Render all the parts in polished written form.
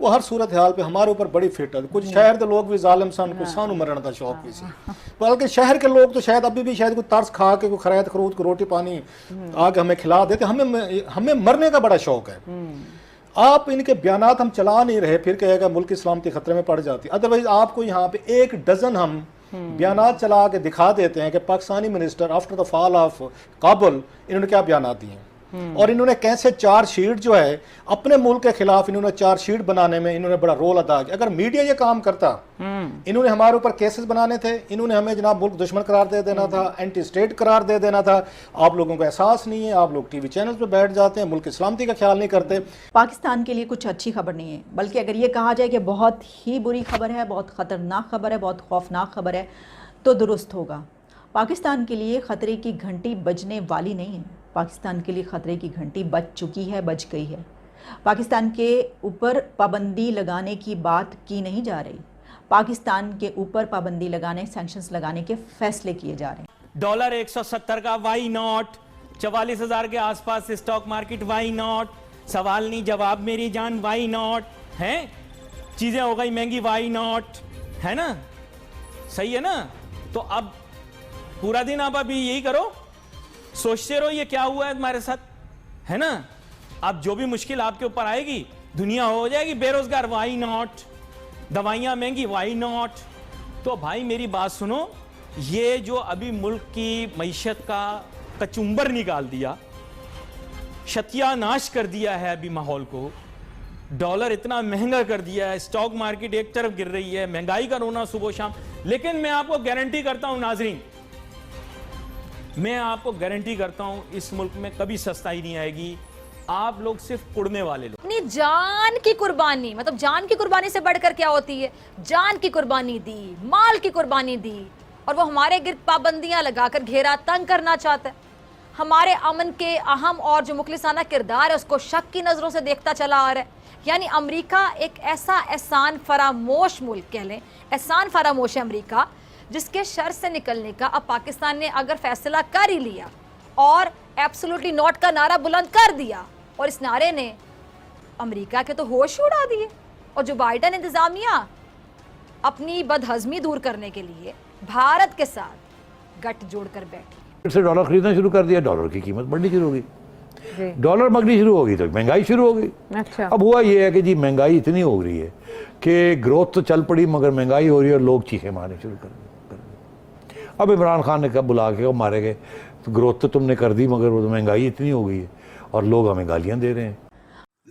وہ ہر صورت حال پہ ہمارے اوپر بڑی فٹ ہے. کچھ شہر کے لوگ بھی ظالم سن کو سانو مرن کا شوق بھی سی, بلکہ شہر کے لوگ تو شاید ابھی بھی شاید کوئی ترس کھا کے کوئی خرید خرود کو روٹی پانی آ کے ہمیں کھلا دیتے. ہمیں مرنے کا بڑا شوق ہے. آپ ان کے بیانات ہم چلا نہیں رہے, پھر کہے گا ملک کی سلامتی خطرے میں پڑ جاتی. ادروائز آپ کو یہاں پہ 1 ڈزن ہم بیانات چلا کے دکھا دیتے ہیں کہ Pakistani minister after the fall of Kabul انہوں نے کیا بیانات دیے ہیں, اور انہوں نے کیسے چارج شیٹ جو ہے اپنے ملک کے خلاف انہوں نے چارج شیٹ بنانے میں انہوں نے بڑا رول ادا کیا. اگر میڈیا یہ کام کرتا, انہوں نے ہمارے اوپر کیسز بنانے تھے, انہوں نے ہمیں جناب ملک دشمن قرار دے دینا تھا, اینٹی اسٹیٹ قرار دے دینا تھا. آپ لوگوں کو احساس نہیں ہے, آپ لوگ ٹی وی چینل پہ بیٹھ جاتے ہیں, ملک کی سلامتی کا خیال نہیں کرتے. پاکستان کے لیے کچھ اچھی خبر نہیں ہے, بلکہ اگر یہ کہا جائے کہ بہت ہی بری خبر ہے, بہت خطرناک خبر ہے, بہت خوفناک خبر ہے, تو درست ہوگا. پاکستان کے لیے خطرے کی گھنٹی بجنے والی نہیں ہے. پاکستان کے لیے خطرے کی گھنٹی بج چکی ہے, بج گئی ہے. پاکستان کے اوپر پابندی لگانے کی بات کی نہیں جا رہی. پاکستان کے اوپر پابندی لگانے, سینکشنز لگانے کے فیصلے کیے جا رہے ہیں. ڈالر 170 کا وائی ناٹ, 44,000 کے آس پاس اسٹاک مارکیٹ, وائی ناٹ. سوال نہیں جواب میری جان, وائی ناٹ ہے. چیزیں ہو گئی مہنگی, وائی ناٹ ہے نا, صحیح ہے نا. تو اب پورا دن آپ ابھی یہی کرو, سوچتے رہو یہ کیا ہوا ہے تمہارے ساتھ, ہے نا. اب جو بھی مشکل آپ کے اوپر آئے گی, دنیا ہو جائے گی بے روزگار, وائی ناٹ. دوائیاں مہنگی, وائی ناٹ. تو بھائی میری بات سنو, یہ جو ابھی ملک کی معیشت کا کچمبر نکال دیا, شتیا ناش کر دیا ہے ابھی ماحول کو, ڈالر اتنا مہنگا کر دیا ہے, اسٹاک مارکیٹ ایک طرف گر رہی ہے, مہنگائی کا رونا صبح و شام. لیکن میں آپ کو گارنٹی کرتا ہوں ناظرین, میں آپ کو گارنٹی کرتا ہوں اس ملک میں کبھی سستائی نہیں آئے گی. آپ لوگ صرف کڑنے والے لوگ. اپنی جان کی قربانی, مطلب جان کی قربانی سے بڑھ کر کیا ہوتی ہے, جان کی قربانی دی, مال کی قربانی دی, اور وہ ہمارے گرد پابندیاں لگا کر گھیرا تنگ کرنا چاہتا ہے. ہمارے امن کے اہم اور جو مخلصانہ کردار ہے اس کو شک کی نظروں سے دیکھتا چلا آ رہا ہے. یعنی امریکہ ایک ایسا احسان فراموش ملک کہہ لیں, احسان فراموش ہے امریکہ, جس کے شر سے نکلنے کا اب پاکستان نے اگر فیصلہ کر ہی لیا اور ایبسولوٹلی ناٹ کا نعرہ بلند کر دیا, اور اس نعرے نے امریکہ کے تو ہوش اڑا دیے. اور جو بائیڈن انتظامیہ اپنی بدہضمی دور کرنے کے لیے بھارت کے ساتھ گٹھ جوڑ کر بیٹھی, سے ڈالر خریدنا شروع کر دیا, ڈالر کی قیمت بڑھنی شروع ہو گئی, ڈالر مگنی شروع ہو گئی تو مہنگائی شروع ہو گئی. اب ہوا یہ ہے کہ جی مہنگائی اتنی ہو رہی ہے کہ گروتھ تو چل پڑی مگر مہنگائی ہو رہی ہے اور لوگ چیخیں مارنے شروع کر دی. اب عمران خان نے کب بلا کے مارے گئے, گروتھ تو تم نے کر دی مگر وہ مہنگائی اتنی ہو گئی ہے اور لوگ ہمیں گالیاں دے رہے ہیں.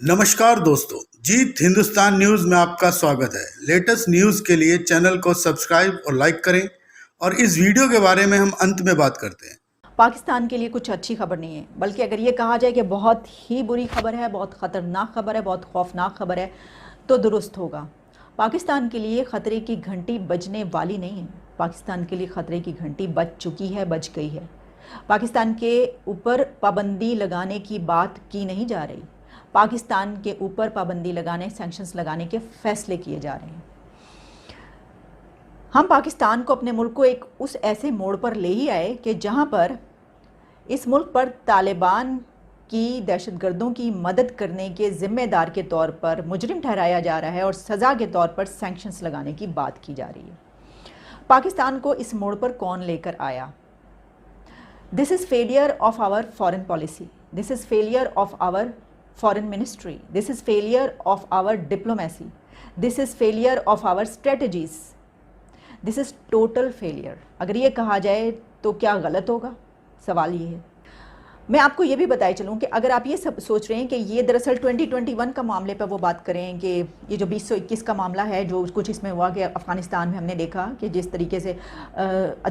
نمشکار دوستو, جیت ہندوستان نیوز میں آپ کا سواگت ہے. لیٹسٹ نیوز کے لیے چینل کو سبسکرائب اور لائک کریں, اور اس ویڈیو کے بارے میں ہم انت میں بات کرتے ہیں. پاکستان کے لیے کچھ اچھی خبر نہیں ہے, بلکہ اگر یہ کہا جائے کہ بہت ہی بری خبر ہے, بہت خطرناک خبر ہے, بہت خوفناک خبر ہے, تو درست ہوگا. پاکستان کے لیے خطرے کی گھنٹی بجنے والی نہیں ہے. پاکستان کے لیے خطرے کی گھنٹی بج چکی ہے, بج گئی ہے. پاکستان کے اوپر پابندی لگانے کی بات کی نہیں جا رہی. پاکستان کے اوپر پابندی لگانے, سینکشنز لگانے کے فیصلے کیے جا رہے ہیں. ہم پاکستان کو, اپنے ملک کو ایک اس ایسے موڑ پر لے ہی آئے کہ جہاں پر اس ملک پر طالبان کی دہشت گردوں کی مدد کرنے کے ذمہ دار کے طور پر مجرم ٹھہرایا جا رہا ہے, اور سزا کے طور پر سینکشنز لگانے کی بات کی جا رہی ہے. پاکستان کو اس موڑ پر کون لے کر آیا؟ This is failure of our foreign policy, this is failure of our foreign ministry, this is failure of our diplomacy, this is failure of our strategies, this is total failure. اگر یہ کہا جائے تو کیا غلط ہوگا؟ سوال یہ ہے. میں آپ کو یہ بھی بتائے چلوں کہ اگر آپ یہ سب سوچ رہے ہیں کہ یہ دراصل 2021 کا معاملے پہ وہ بات کریں کہ یہ جو 2021 کا معاملہ ہے, جو کچھ اس میں ہوا کہ افغانستان میں ہم نے دیکھا کہ جس طریقے سے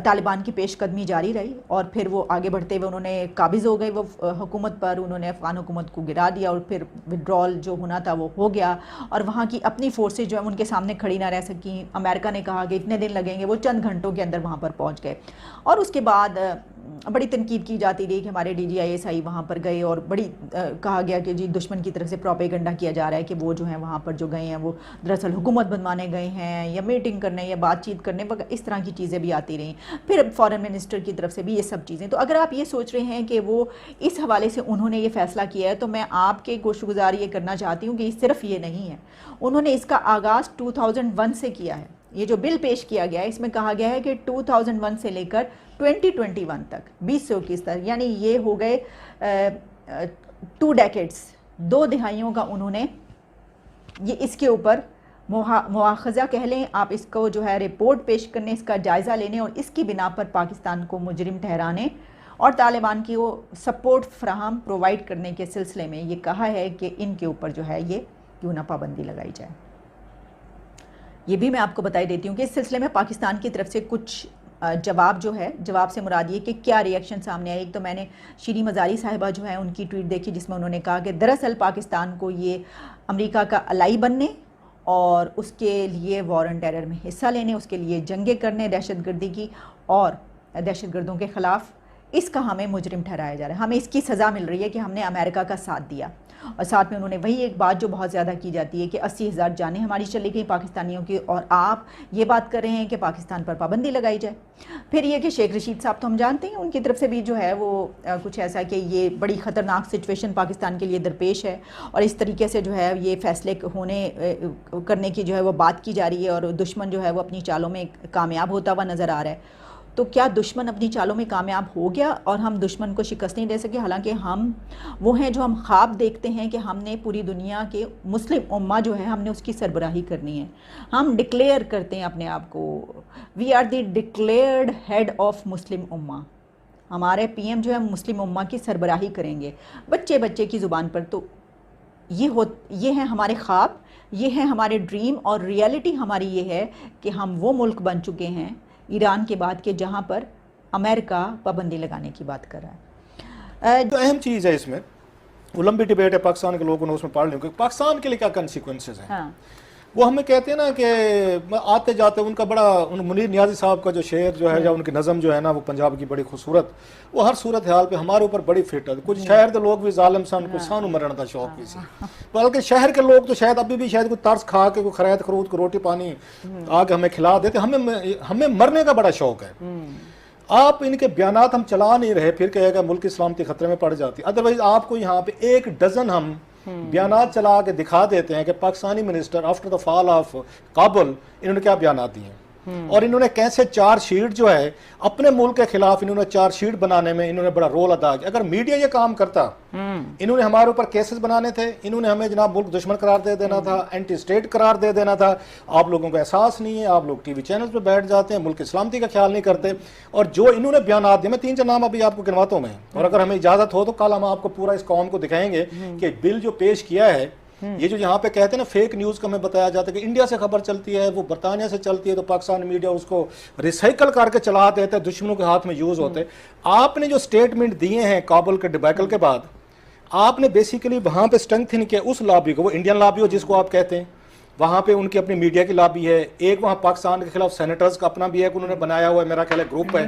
طالبان کی پیش قدمی جاری رہی, اور پھر وہ آگے بڑھتے ہوئے انہوں نے قابض ہو گئے وہ حکومت پر, انہوں نے افغان حکومت کو گرا دیا, اور پھر وڈرال جو ہونا تھا وہ ہو گیا, اور وہاں کی اپنی فورسز جو ہیں ان کے سامنے کھڑی نہ رہ سکیں. امریکہ نے کہا کہ اتنے دن لگیں گے, وہ چند گھنٹوں کے اندر وہاں پر پہنچ گئے. اور اس کے بعد बड़ी तनकीद की जाती रही कि हमारे DGISI वहाँ पर गए और बड़ी कहा गया कि जी दुश्मन की तरफ से प्रोपेगेंडा किया जा रहा है कि वो जो हैं वहाँ पर जो गए हैं वो दरअसल हुकूमत बनवाने गए हैं या मीटिंग करने या बातचीत करने वगैरह, इस तरह की चीज़ें भी आती रहीं। फिर फॉरेन मिनिस्टर की तरफ से भी ये सब चीज़ें। तो अगर आप ये सोच रहे हैं कि वो इस हवाले से उन्होंने ये फ़ैसला किया है, तो मैं आपके गोशगुजार ये करना चाहती हूँ कि सिर्फ ये नहीं है, उन्होंने इसका आगाज़ 2001 से किया है। ये जो बिल पेश किया गया है इसमें कहा गया है कि 2001 से लेकर 2021 तक 20 से 21 तक, यानी ये हो गए 2 डेकेड्स, 2 दिहाइयों का उन्होंने ये इसके ऊपर मुआखज़ा कह लें आप इसको, जो है रिपोर्ट पेश करने, इसका जायज़ा लेने और इसकी बिना पर पाकिस्तान को मुजरिम ठहराने और तालिबान की वो सपोर्ट फ्राहम प्रोवाइड करने के सिलसिले में ये कहा है कि इनके ऊपर जो है ये क्यों ना पाबंदी लगाई जाए। ये भी मैं आपको बताई देती हूँ कि इस सिलसिले में पाकिस्तान की तरफ से कुछ जवाब जो है, जवाब से मुराद ये कि क्या रिएक्शन सामने आए। एक तो मैंने शीरी मज़ारी साहिबा जो है उनकी ट्वीट देखी जिसमें उन्होंने कहा कि दरअसल पाकिस्तान को ये अमेरिका का अलाई बनने और उसके लिए वॉर ऑन टेरर में हिस्सा लेने, उसके लिए जंगें करने दहशतगर्दी की और दहशतगर्दों के ख़िलाफ़, इसका हमें मुजरिम ठहराया जा रहा है, हमें इसकी सज़ा मिल रही है कि हमने अमेरिका का साथ दिया। और साथ में उन्होंने वही एक बात जो बहुत ज़्यादा की जाती है कि 80,000 जानें हमारी चली गई पाकिस्तानियों की, और आप ये बात कर रहे हैं कि पाकिस्तान पर पाबंदी लगाई जाए। फिर ये कि शेख रशीद साहब तो हम जानते हैं उनकी तरफ से भी जो है वो कुछ ऐसा कि ये बड़ी ख़तरनाक सिचुएशन पाकिस्तान के लिए दरपेश है और इस तरीके से जो है ये फ़ैसले होने करने की जो है वो बात की जा रही है और दुश्मन जो है वो अपनी चालों में कामयाब होता हुआ नज़र आ रहा है। तो क्या दुश्मन अपनी चालों में कामयाब हो गया और हम दुश्मन को शिकस्त नहीं दे सके? हालांकि हम वो हैं जो हम ख्वाब देखते हैं कि हमने पूरी दुनिया के मुस्लिम उम्मा जो है हमने उसकी सरबराही करनी है। हम डिक्लेयर करते हैं अपने आप को, we are the declared head of Muslim उम्मा। हमारे PM जो है मुस्लिम उम्मा की सरबराही करेंगे बच्चे बच्चे की ज़ुबान पर। तो ये हैं हमारे ख्वाब, ये हैं हमारे ड्रीम, और रियलिटी हमारी ये है कि हम वो मुल्क बन चुके हैं ईरान के बाद के जहाँ पर अमेरिका पाबंदी लगाने की बात कर रहा है। तो अहम चीज़ है इसमें, वो लंबी डिबेट है पाकिस्तान के लोगों ने उसमें पढ़ लिया कि पाकिस्तान के लिए क्या कंसिक्वेंसेस हैं। हाँ। वो हमें कहते हैं ना कि आते जाते उनका बड़ा मुनीर नियाज़ी साहब का जो शेर जो है या उनकी नज़म जो है ना वो पंजाब की बड़ी खूबसूरत, वो हर सूरत हाल पे हमारे ऊपर बड़ी फिट है। कुछ शहर के लोग भी जालिम सन, कुछ सानू मरण का शौक भी सी, बल्कि शहर के लोग तो शायद अभी भी शायद कोई तर्स खा के कोई खैरत खरूद को रोटी पानी आके हमें खिला देते, हमें मरने का बड़ा शौक है। आप इनके बयानात हम चला नहीं रहे, फिर कहेगा मुल्क की सलामती खतरे में पड़ जाती। अदरवाइज आपको यहाँ पे 1 डज़न हम बयानात चला के दिखा देते हैं कि Pakistani minister after the fall of Kabul इन्होंने क्या बयानात दिए और इन्होंने कैसे चार्जशीट जो है अपने मुल्क के खिलाफ इन्होंने चार्जशीट बनाने में इन्होंने बड़ा रोल अदा किया। अगर मीडिया ये काम करता, इन्होंने हमारे ऊपर केसेस बनाने थे, इन्होंने हमें जनाब मुल्क दुश्मन करार दे देना था, एंटी स्टेट करार दे देना था। आप लोगों को एहसास नहीं है, आप लोग टीवी चैनल पे बैठ जाते हैं, मुल्क की सलामती का ख्याल नहीं करते। और जो इन्होंने बयानात दिए, मैं 3-4 नाम अभी आपको गिनवाता हूं मैं, और अगर हमें इजाजत हो तो कल हम आपको पूरा इस कौम को दिखाएंगे कि बिल जो पेश किया है, ये जो यहाँ पे कहते हैं ना फेक न्यूज़ का हमें बताया जाता है कि इंडिया से खबर चलती है, वो बरतानिया से चलती है, तो पाकिस्तान मीडिया उसको रिसाइकल करके चला देते हैं, दुश्मनों के हाथ में यूज़ होते हैं। आपने जो स्टेटमेंट दिए हैं काबुल के डिबैकल के बाद, आपने बेसिकली वहाँ पे स्ट्रेंथन किया उस लॉबी को, वो इंडियन लॉबी हो जिसको आप कहते हैं, वहाँ पे उनकी अपनी मीडिया की लॉबी है, एक वहाँ पाकिस्तान के खिलाफ सेनेटर्स का अपना भी है उन्होंने बनाया हुआ है, मेरा ख्याल है ग्रुप है,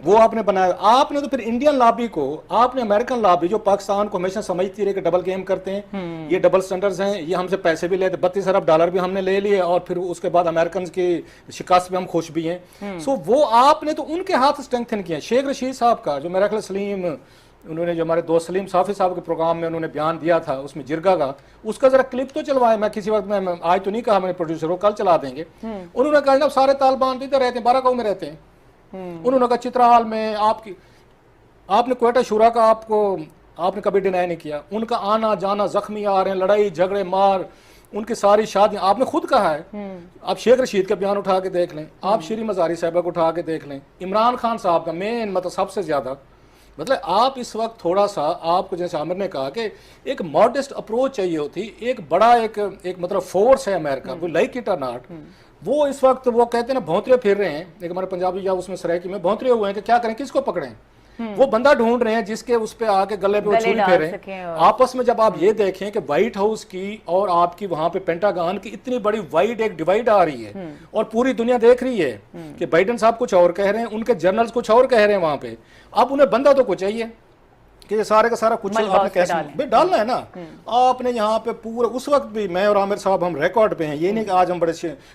वो आपने बनाया। आपने तो फिर इंडियन लॉबी को, आपने अमेरिकन लॉबी जो पाकिस्तान को हमेशा समझती रही कि डबल गेम करते हैं, ये डबल स्टैंडर्ड्स हैं, ये हमसे पैसे भी लेते, $32 अरब भी हमने ले लिए और फिर उसके बाद अमेरिकन की शिकस्त में हम खुश भी हैं। सो वो आपने तो उनके हाथ स्ट्रेंथन किया। शेख रशीद साहब का जो मेरा ख्याल सलीम, उन्होंने जो हमारे दोस्त सलीम साफी साहब के प्रोग्राम में उन्होंने बयान दिया था उसमें जिरगा का, उसका जरा क्लिप तो चलवाए। मैं किसी वक्त में आज तो नहीं कहा मैंने प्रोड्यूसर को, कल चला देंगे। उन्होंने कहा ना सारे तालिबान इधर रहते हैं, 12 गाँव में रहते हैं। उन्होंने कहा चित्राहाल में आपने क्वेटा शुरा का आपने कभी डिनाई नहीं किया। उनका आना जाना, जख्मी आ रहे हैं, लड़ाई झगड़े मार, उनकी सारी शादियां आपने खुद कहा है। आप शेख रशीद का बयान उठा के देख लें, आप शीरी मज़ारी साहबा को उठा के देख लें, इमरान खान साहब का मेन मतलब सबसे ज़्यादा, मतलब आप इस वक्त थोड़ा सा आपको जैसे आमिर ने कहा कि एक मॉडेस्ट अप्रोच चाहिए होती। एक बड़ा एक मतलब फोर्स है अमेरिका, वो लाइक इट और नॉट, वो इस वक्त वो कहते हैं ना भौंतरे फिर रहे हैं। एक हमारे पंजाबी या उसमें सरायकी में भौंतरे हुए हैं कि क्या करें, किसको पकड़ें। वो बंदा ढूंढ रहे हैं जिसके उस पे आके गले पे वो छुरी डाल फेरे। सकें और- आपस में जब आप ये देखें कि व्हाइट हाउस की और आपकी वहां पे पेंटागन की इतनी बड़ी वाइड एक डिवाइड आ रही है और पूरी दुनिया देख रही है कि बाइडेन साहब कुछ और कह रहे हैं, उनके जर्नल्स कुछ और कह रहे हैं वहां पे। अब उन्हें बंदा तो कुछ चाहिए कि ये सारे का सारा कुछ मलबा आपने उस पे कैसे डालें। भाई डालना है ना। आपने यहाँ पे पूरा उस वक्त भी मैं और आमिर साहब हम रिकॉर्ड पे हैं, ये नहीं कि आज हम बड़े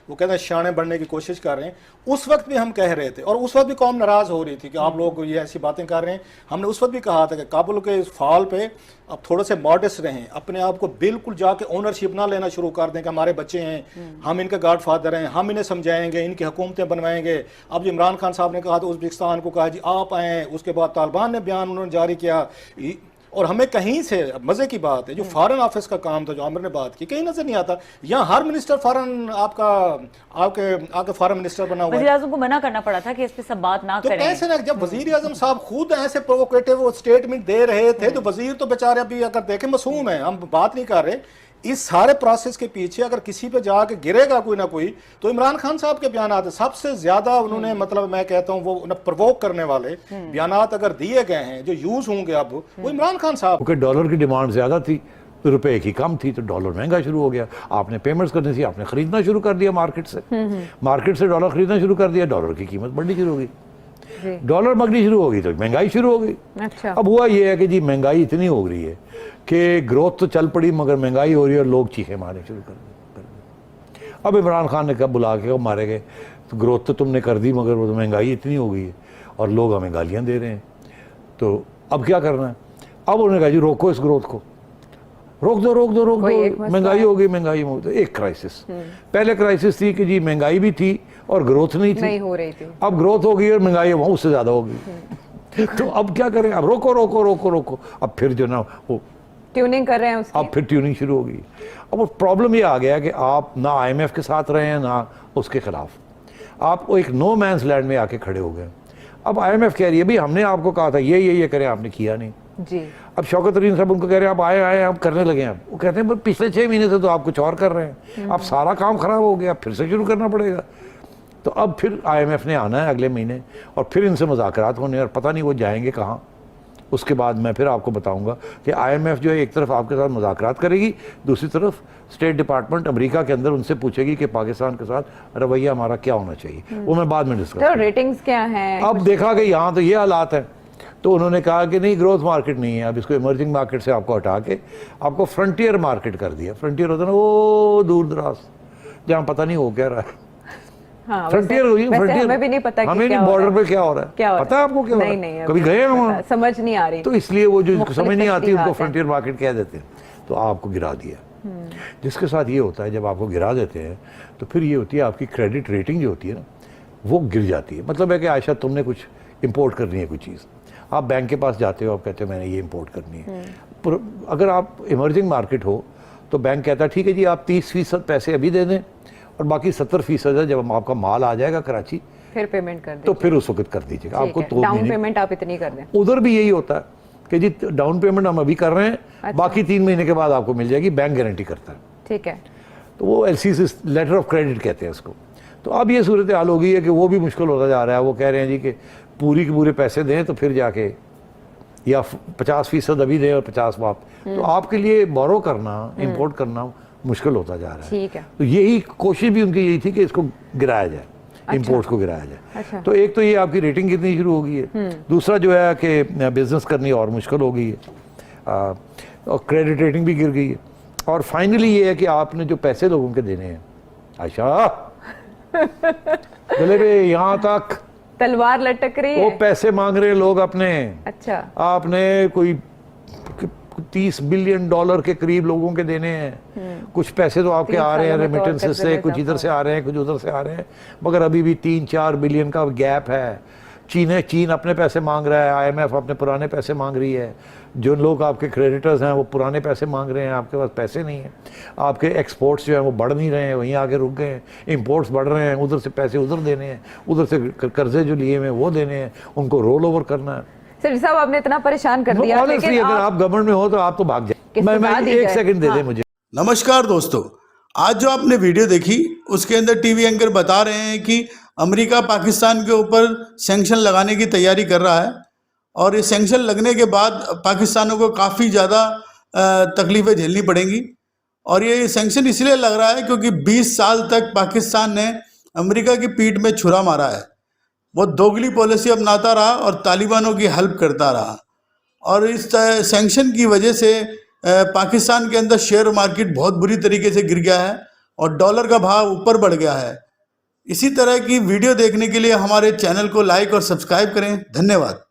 वो कहते हैं शाने बनने की कोशिश कर रहे हैं। उस वक्त भी हम कह रहे थे और उस वक्त भी कौम नाराज हो रही थी कि आप लोग ये ऐसी बातें कर रहे हैं। हमने उस वक्त भी कहा था कि काबुल के इस फॉल पे अब थोड़े से मॉडेस्ट रहें, अपने आप को बिल्कुल जाके ओनरशिप ना लेना शुरू कर दें कि हमारे बच्चे हैं, हम इनके गॉड फादर हैं, हम इन्हें समझाएंगे, इनकी हुकूमतें बनवाएंगे। अब इमरान खान साहब ने कहा तो उज़्बेकिस्तान को कहा जी आप आएँ, उसके बाद तालिबान ने बयान उन्होंने जारी किया। और हमें कहीं से मजे की बात है जो फॉरेन ऑफिस का काम था जो आमिर ने बात की कहीं नजर नहीं आता। यहाँ हर मिनिस्टर फॉरेन आपका आपके फॉरेन मिनिस्टर बना हुआ है। वज़ीर आज़म को मना करना पड़ा था कि इस पे सब बात ना तो करें। कैसे ना, जब वजीर आजम साहब खुद ऐसे प्रोवोकेटिव वो स्टेटमेंट दे रहे थे तो वजीर तो बेचारे अभी अगर देखें मासूम है, हम बात नहीं कर रहे। इस सारे प्रोसेस के पीछे अगर किसी पे जाके गिरेगा कोई ना कोई तो इमरान खान साहब के बयान आते सबसे ज्यादा उन्होंने मतलब मैं कहता हूँ वो उन्हें प्रवोक करने वाले बयान अगर दिए गए हैं जो यूज होंगे अब वो इमरान खान साहब। क्योंकि डॉलर की डिमांड ज़्यादा थी तो रुपए की कम थी तो डॉलर महंगा शुरू हो गया। आपने पेमेंट्स करनी थी, आपने खरीदना शुरू कर दिया मार्केट से डॉलर खरीदना शुरू कर दिया, डॉलर की कीमत बढ़नी शुरू हो गई, डॉलर मगनी शुरू हो गई तो महंगाई शुरू हो गई। अच्छा। अब हुआ ये है कि जी महंगाई इतनी हो रही है कि ग्रोथ तो चल पड़ी मगर महंगाई हो रही है और लोग चीखे मारने शुरू कर दिए। अब इमरान खान ने कब बुला के कब मारे गए तो ग्रोथ तो तुमने कर दी मगर वो तो महंगाई इतनी हो गई है और लोग हमें गालियां दे रहे हैं, तो अब क्या करना है। अब उन्होंने कहा जी रोको इस ग्रोथ को, रोक दो महंगाई हो गई, महंगाई हो गई। एक क्राइसिस, पहले क्राइसिस थी कि जी महंगाई भी थी और ग्रोथ नहीं हो रही थी। अब ग्रोथ हो गई और महंगाई उससे ज्यादा हो गई। तो अब क्या करें, अब रोको। अब फिर जो ना वो ट्यूनिंग कर रहे हैं उसकी। अब फिर ट्यूनिंग शुरू हो गई। अब वो प्रॉब्लम ये आ गया कि आप ना IMF के साथ रहे हैं ना उसके खिलाफ, आप एक नो मैंस लैंड में आके खड़े हो गए। अब IMF कह रही है भाई हमने आपको कहा था ये करें, आपने किया नहीं जी। अब शौकत तरीन साहब उनको कह रहे हैं आप आए आप करने लगे हैं। वो कहते हैं पिछले 6 महीने से तो आप कुछ और कर रहे हैं, अब सारा काम खराब हो गया, फिर से शुरू करना पड़ेगा। तो अब फिर IMF ने आना है अगले महीने और फिर इनसे मुज़ाकरात होने और पता नहीं वो जाएंगे कहाँ। उसके बाद मैं फिर आपको बताऊंगा कि IMF जो है एक तरफ आपके साथ मुज़ाकरात करेगी, दूसरी तरफ स्टेट डिपार्टमेंट अमेरिका के अंदर उनसे पूछेगी कि पाकिस्तान के साथ रवैया हमारा क्या होना चाहिए। वो मैं बाद में डिस्कस तो रेटिंग्स क्या हैं? अब देखा कि यहाँ तो ये हालात हैं तो उन्होंने कहा कि नहीं ग्रोथ मार्केट नहीं है, अब इसको इमर्जिंग मार्केट से आपको हटा के आपको फ्रंटियर मार्केट कर दिया। फ्रंटियर होता है ना वो दूर दराज जहाँ पता नहीं हो क्या रहा है। हाँ, फ्रंटियर हमें भी नहीं पता कि हमें क्या नहीं हो रहा बॉर्डर पे क्या हो रहा है, क्या हो रहा पता है आपको क्या हो रहा है? नहीं, कभी गए हम वहाँ? समझ नहीं आ रही। तो इसलिए वो जो मुख्तलिफ समझ नहीं आती उनको तशरीहात हैं। फ्रंटियर मार्केट कह देते हैं। तो आपको गिरा दिया। जिसके साथ ये होता है जब आपको गिरा देते हैं तो फिर ये होती है आपकी क्रेडिट रेटिंग जो होती है ना वो गिर जाती है। मतलब है कि आयशा तुमने कुछ इंपोर्ट करनी है कोई चीज़, आप बैंक के पास जाते हो, आप कहते हो मैंने ये इंपोर्ट करनी है। पर अगर आप इमर्जिंग मार्केट हो तो बैंक कहता है ठीक है जी आप 30% पैसे अभी दे दें और बाकी 70% है जब आपका माल आ जाएगा कराची फिर पेमेंट कर तो फिर उस वक्त कर दीजिएगा। आपको तो डाउन पेमेंट आप इतनी कर दें। उधर भी यही होता है कि जी डाउन पेमेंट हम अभी कर रहे हैं, अच्छा। बाकी 3 महीने के बाद आपको मिल जाएगी, बैंक गारंटी करता है। ठीक है। तो वो LC लेटर ऑफ क्रेडिट कहते हैं इसको। तो अब ये सूरत हाल हो गई है कि वो भी मुश्किल होता जा रहा है। वो कह रहे हैं जी कि पूरी के पूरे पैसे दें तो फिर जाके या 50% अभी दें और 50 वाप। तो आपके लिए बोरो करना इंपोर्ट करना मुश्किल होता जा रहा है। ठीक है। तो यही कोशिश भी उनकी यही थी कि इसको गिराया जाए, इंपोर्ट्स को गिराया जाए। अच्छा। तो एक तो ये आपकी रेटिंग कितनी शुरू हो गई है, दूसरा जो है कि बिजनेस करनी और मुश्किल हो गई है और क्रेडिट रेटिंग भी गिर गई है। और फाइनली ये है कि आपने जो पैसे लोगों के देने हैं आयशा गले पे यहाँ तक तलवार लटक रही वो है। पैसे मांग रहे हैं लोग अपने। अच्छा। आपने कोई 30 बिलियन डॉलर के करीब लोगों के देने हैं। कुछ पैसे तो आपके 3 आ रहे हैं सालों में तो और रेमिटेंसेस से, कर्जे कुछ में इधर से आ रहे हैं कुछ उधर से आ रहे हैं, मगर अभी भी 3-4 बिलियन का गैप है। चीन अपने पैसे मांग रहा है, IMF अपने पुराने पैसे मांग रही है। जो लोग आपके क्रेडिटर्स हैं वो पुराने पैसे मांग रहे हैं, आपके पास पैसे नहीं हैं। आपके एक्सपोर्ट्स जो हैं वो बढ़ नहीं रहे हैं, वहीं आगे रुक गए हैं। इंपोर्ट्स बढ़ रहे हैं, उधर से पैसे उधर देने हैं, उधर से कर्जे जो लिए हुए हैं वो देने हैं, उनको रोल ओवर करना है। सर साहब आपने इतना परेशान कर दिया। ऑनेस्टली अगर आप गवर्नमेंट में हो तो आप तो भाग जाए। मैं एक सेकंड दे दे मुझे। नमस्कार दोस्तों, आज जो आपने वीडियो देखी उसके अंदर टीवी एंकर बता रहे हैं कि अमेरिका पाकिस्तान के ऊपर सैंक्शन लगाने की तैयारी कर रहा है और ये सैंक्शन लगने के बाद पाकिस्तानियों को काफ़ी ज़्यादा तकलीफ़ें झेलनी पड़ेंगी। और ये सैंक्शन इसलिए लग रहा है क्योंकि 20 साल तक पाकिस्तान ने अमेरिका की पीठ में छुरा मारा है, वो दोगली पॉलिसी अपनाता रहा और तालिबानों की हेल्प करता रहा। और इस सैंक्शन की वजह से पाकिस्तान के अंदर शेयर मार्केट बहुत बुरी तरीके से गिर गया है और डॉलर का भाव ऊपर बढ़ गया है। इसी तरह की वीडियो देखने के लिए हमारे चैनल को लाइक और सब्सक्राइब करें। धन्यवाद।